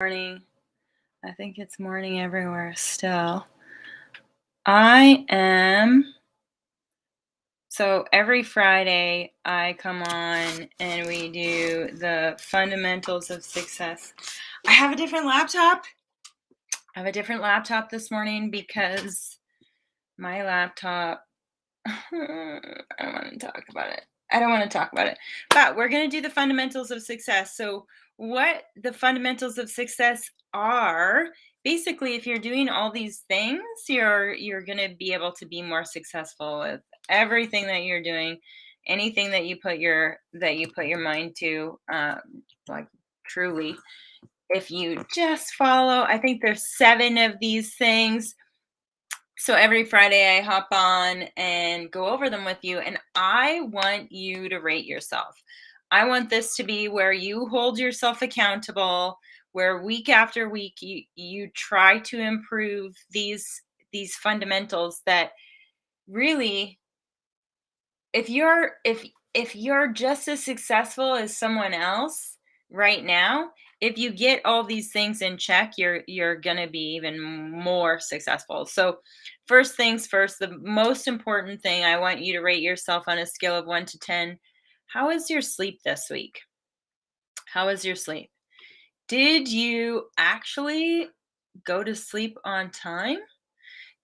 Morning. I think it's morning everywhere still. I am. So every Friday, I come on and we do the fundamentals of success. I have a different laptop. This morning because my laptop. I don't want to talk about it. But we're going to do the fundamentals of success. So, what the fundamentals of success are, basically, if you're doing all these things, you're going to be able to be more successful with everything that you're doing, anything that you put your mind to, like truly. If you just follow, I think there's 7 of these things. So every Friday I hop on and go over them with you, and I want you to rate yourself. I want this to be where you hold yourself accountable, where week after week you try to improve these fundamentals that really, if you're just as successful as someone else right now, if you get all these things in check, you're going to be even more successful. So first things first, the most important thing, I want you to rate yourself on a scale of 1 to 10. How is your sleep this week? How is your sleep? Did you actually go to sleep on time?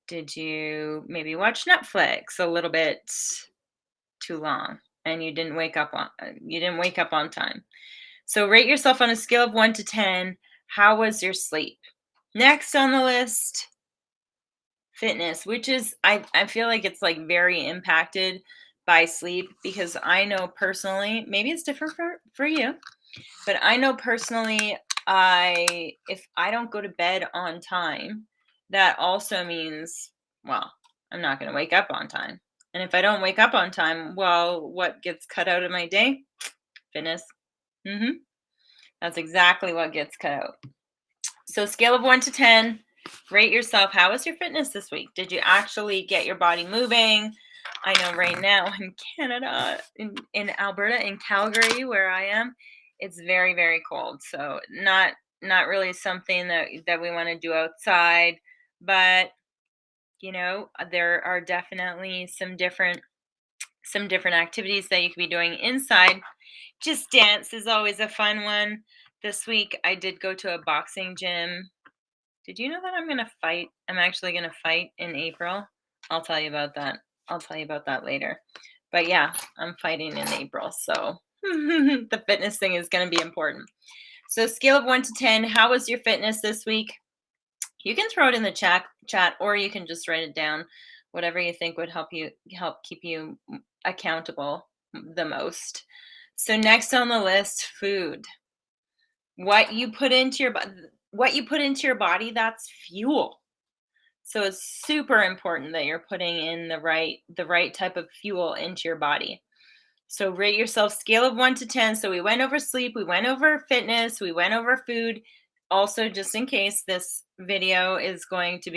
Did you maybe watch Netflix a little bit too long and you didn't wake up on time? So rate yourself on a scale of 1 to 10. How was your sleep? Next on the list, fitness, which is, I feel like it's like very impacted by sleep, because I know personally, maybe it's different for you, but I know personally, if I don't go to bed on time, that also means, well, I'm not going to wake up on time. And if I don't wake up on time, well, what gets cut out of my day? Fitness. hmm That's exactly what gets cut out. So scale of 1 to 10, rate yourself. How was your fitness this week? Did you actually get your body moving? I know right now in Canada, in Alberta, in Calgary, where I am, it's very, very cold. So not really something that we want to do outside, but there are definitely some different activities that you could be doing inside. Just dance is always a fun one. This week I did go to a boxing gym. Did you know that I'm going to fight? I'm actually going to fight in April. I'll tell you about that. I'll tell you about that later. But yeah, I'm fighting in April. So the fitness thing is going to be important. So scale of 1 to 10, how was your fitness this week? You can throw it in the chat, or you can just write it down. Whatever you think would help keep you accountable the most. So next on the list, food. What you put into your body, that's fuel. So it's super important that you're putting in the right type of fuel into your body. So rate yourself, scale of 1 to 10. So we went over sleep, we went over fitness, we went over food. Also, just in case, this live is going to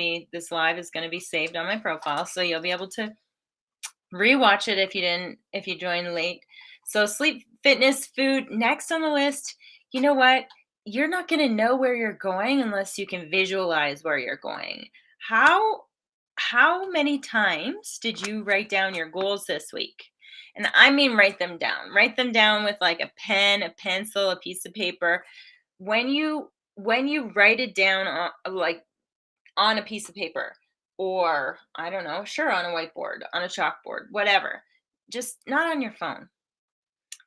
be saved on my profile, so you'll be able to rewatch it if you joined late. So sleep, fitness, food. Next on the list, you know what? You're not going to know where you're going unless you can visualize where you're going. How many times did you write down your goals this week? And I mean, write them down. Write them down with like a pen, a pencil, a piece of paper. When you write it down on a piece of paper, or I don't know, sure, on a whiteboard, on a chalkboard, whatever, just not on your phone.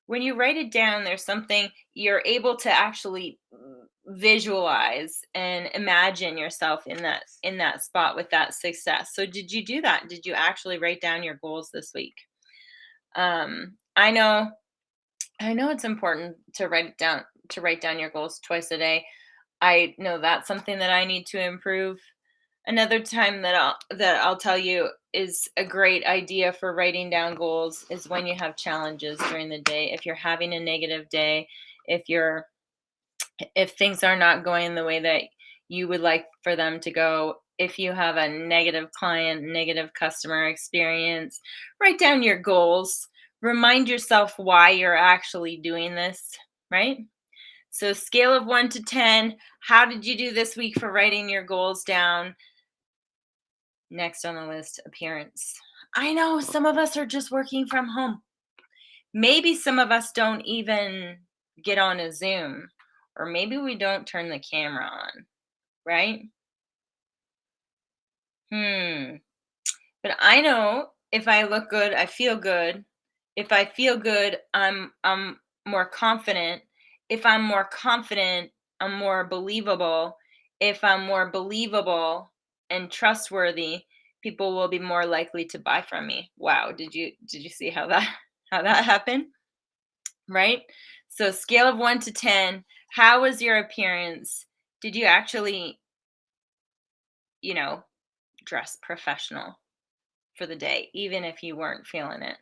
When you write it down, there's something you're able to actually visualize and imagine yourself in that spot with that success. So did you do that? Did you actually write down your goals this week? I know it's important to write down your goals twice a day. I know that's something that I need to improve. Another time that I'll tell you is a great idea for writing down goals is when you have challenges during the day. If you're having a negative day, if things are not going the way that you would like for them to go, if you have a negative client, negative customer experience, write down your goals. Remind yourself why you're actually doing this, right? So, scale of 1 to 10, how did you do this week for writing your goals down? Next on the list, appearance. I know some of us are just working from home. Maybe some of us don't even get on a Zoom, or maybe we don't turn the camera on, right? Hmm. But I know if I look good, I feel good. If I feel good, I'm more confident. If I'm more confident, I'm more believable. If I'm more believable and trustworthy, people will be more likely to buy from me. Wow, did you see how that how that happened? Right? So scale of 1 to 10, how was your appearance? Did you actually, you know, dress professional for the day even if you weren't feeling it?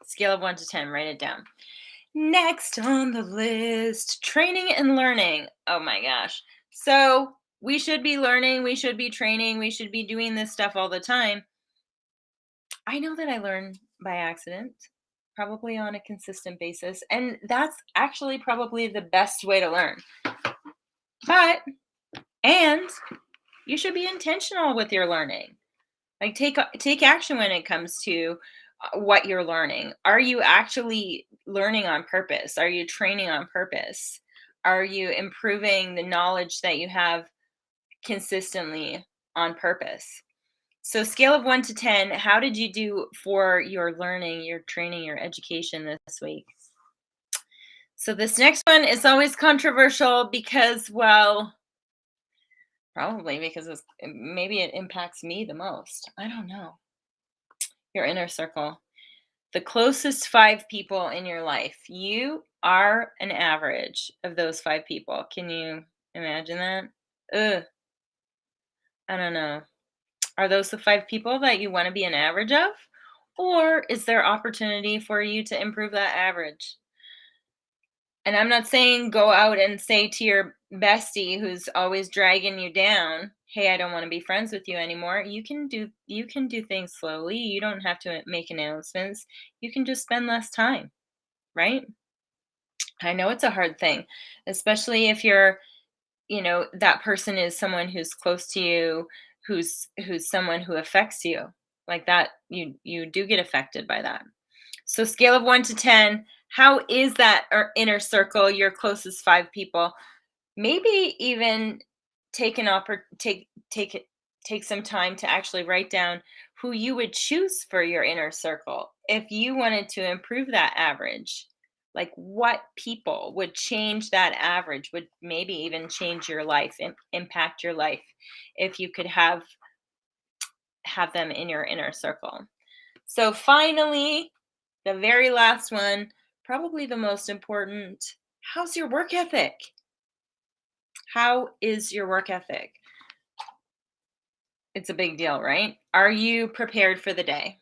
Scale of 1 to 10, write it down. Next on the list, training and learning. Oh my gosh. So, we should be learning, we should be training, we should be doing this stuff all the time. I know that I learn by accident, probably on a consistent basis, and that's actually probably the best way to learn. But and you should be intentional with your learning. Like take action when it comes to what you're learning. Are you actually learning on purpose? Are you training on purpose? Are you improving the knowledge that you have consistently on purpose? So scale of 1 to 10, how did you do for your learning, your training, your education this week? So this next one is always controversial because, well, probably because maybe it impacts me the most. I don't know. Your inner circle. The closest 5 people in your life. You are an average of those 5 people. Can you imagine that? Ugh, I don't know. Are those the 5 people that you wanna be an average of? Or is there opportunity for you to improve that average? And I'm not saying go out and say to your bestie who's always dragging you down, "Hey, I don't wanna be friends with you anymore." You can do things slowly. You don't have to make announcements. You can just spend less time, right? I know it's a hard thing, especially if that person is someone who's close to you, who's someone who affects you. Like that, you do get affected by that. So scale of 1 to 10, how is that inner circle, your closest 5 people? Maybe even take an oppor- take it take some time to actually write down who you would choose for your inner circle if you wanted to improve that average. Like what people would change that average, would maybe even change your life, impact your life if you could have them in your inner circle. So finally, the very last one, probably the most important, how's your work ethic? How is your work ethic? It's a big deal, right? Are you prepared for the day?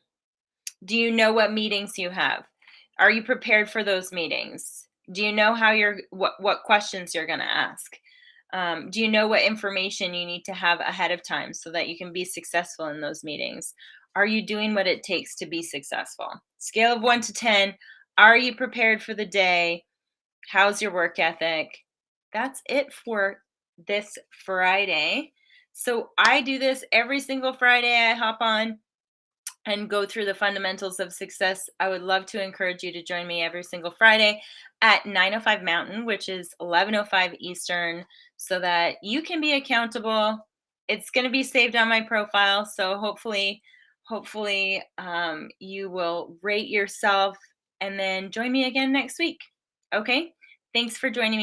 Do you know what meetings you have? Are you prepared for those meetings? Do you know what questions you're going to ask? Do you know what information you need to have ahead of time so that you can be successful in those meetings? Are you doing what it takes to be successful? Scale of 1 to 10. Are you prepared for the day? How's your work ethic? That's it for this Friday. So I do this every single Friday. I hop on and go through the fundamentals of success. I would love to encourage you to join me every single Friday at 9:05 Mountain, which is 11:05 Eastern, so that you can be accountable. It's going to be saved on my profile, so hopefully, you will rate yourself and then join me again next week. Okay? Thanks for joining me.